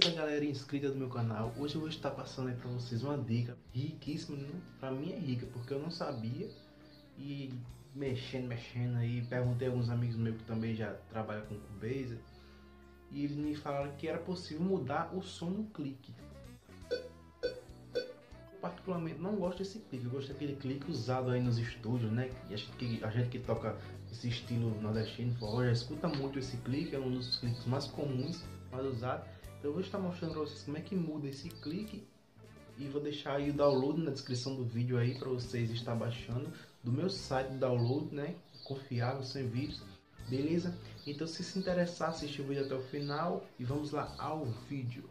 Beleza, galera inscrita do meu canal? Hoje eu vou estar passando aí pra vocês uma dica riquíssima, né? Pra mim é rica, porque eu não sabia. E mexendo aí, perguntei a alguns amigos meus que também já trabalham com Cubase, e eles me falaram que era possível mudar o som no clique. Eu particularmente não gosto desse clique, eu gosto daquele clique usado aí nos estúdios, né? E a gente que toca esse estilo nordestino, forró, já escuta muito esse clique, é um dos cliques mais comuns, mais usados. Então eu vou estar mostrando para vocês como é que muda esse clique e vou deixar aí o download na descrição do vídeo aí para vocês estar baixando do meu site de download, né? Confiável, sem vírus, beleza? Então se interessar, assistir o vídeo até o final e vamos lá ao vídeo.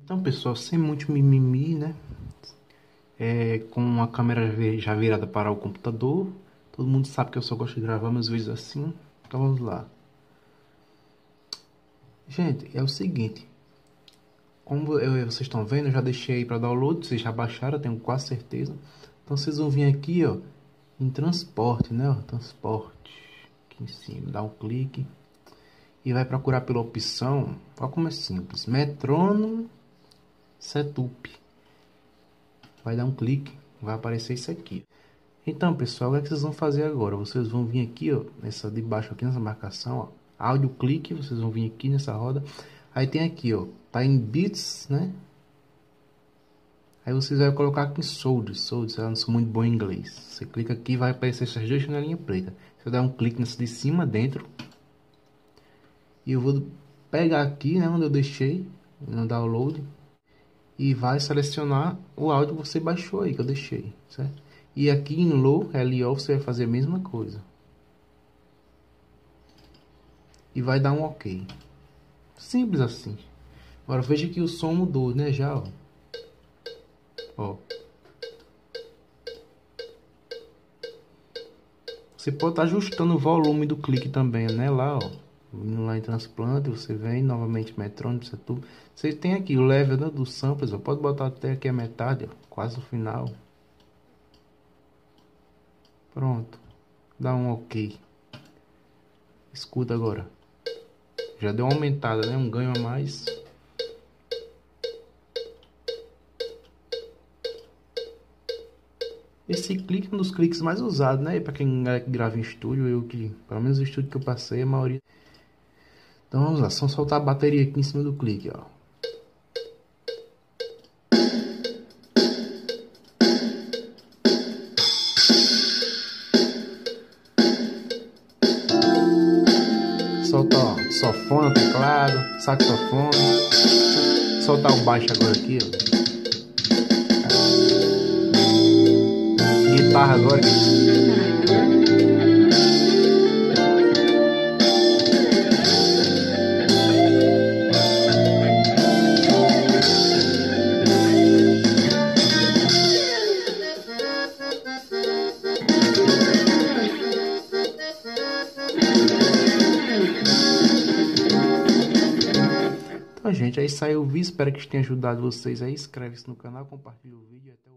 Então pessoal, sem muito mimimi, né? Com a câmera já virada para o computador, todo mundo sabe que eu só gosto de gravar meus vídeos assim, então vamos lá. Gente, é o seguinte, como vocês estão vendo, eu já deixei para download, vocês já baixaram, eu tenho quase certeza. Então vocês vão vir aqui, ó, em transporte, né, ó, transporte, aqui em cima, dá um clique e vai procurar pela opção, olha como é simples, Metronomy Setup. Vai dar um clique, vai aparecer isso aqui. Então pessoal, o que vocês vão fazer agora? Vocês vão vir aqui, ó, nessa de baixo aqui nessa marcação, ó, áudio clique, vocês vão vir aqui nessa roda. Aí tem aqui, ó, tá em bits, né? Aí vocês vão colocar aqui em soldiers, eu não sou muito bom em inglês. Você clica aqui e vai aparecer essas duas janelinhas pretas. Você dá um clique nessa de cima, dentro. E eu vou pegar aqui, né, onde eu deixei, no download. E vai selecionar o áudio que você baixou aí, que eu deixei, certo? E aqui em low, LO, você vai fazer a mesma coisa. E vai dar um OK. Simples assim. Agora veja que o som mudou, né, já, ó. Ó. Você pode estar ajustando o volume do clique também, né, lá, ó. Vindo lá em transplante, você vem novamente Metronomy Setup. Você tem aqui o level, né, dos samples, ó. Pode botar até aqui a metade, ó, quase o final. Pronto. Dá um OK. Escuta agora. Já deu uma aumentada, né? Um ganho a mais. Esse clique é um dos cliques mais usados, né? Para quem grava em estúdio, pelo menos o estúdio que eu passei, a maioria. Então vamos lá, só soltar a bateria aqui em cima do clique, ó. Soltar, ó, sofone, teclado, saxofone. Soltar o baixo agora aqui, ó. Guitarra agora. Então, gente, aí saiu o vídeo. Espero que tenha ajudado vocês aí. Inscreve-se no canal, compartilha o vídeo e até o